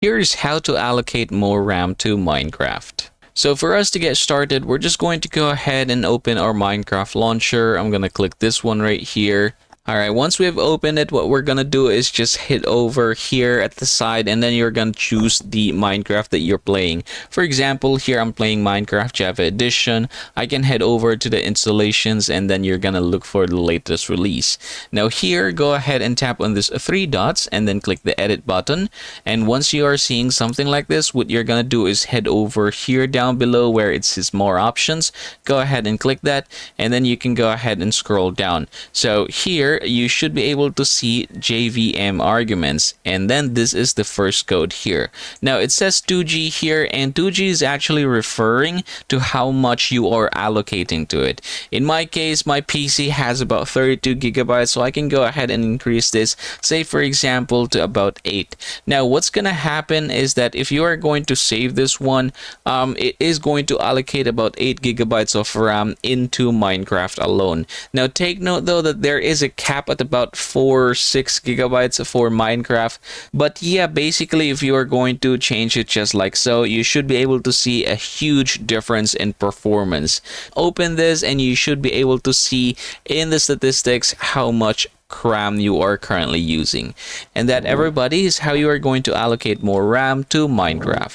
Here's how to allocate more RAM to Minecraft. So for us to get started, we're just going to go ahead and open our Minecraft launcher. I'm going to click this one right here. Alright, once we've opened it, what we're gonna do is just hit over here at the side, and then you're gonna choose the Minecraft that you're playing. For example, here I'm playing Minecraft Java Edition. I can head over to the installations, and then you're gonna look for the latest release. Now here, go ahead and tap on this three dots, and then click the edit button. And once you are seeing something like this, what you're gonna do is head over here down below where it says more options. Go ahead and click that, and then you can go ahead and scroll down. So here, you should be able to see JVM arguments, and then this is the first code here. Now it says 2G here, and 2G is actually referring to how much you are allocating to it. In my case, my PC has about 32 gigabytes, so I can go ahead and increase this, say for example, to about 8. Now what's gonna happen is that if you are going to save this one, it is going to allocate about 8 gigabytes of RAM into Minecraft alone. Now take note though that there is a cap at about 6 gigabytes for Minecraft, but yeah, basically if you are going to change it just like so, you should be able to see a huge difference in performance. Open this and you should be able to see in the statistics how much RAM you are currently using. And that, everybody, is how you are going to allocate more RAM to Minecraft.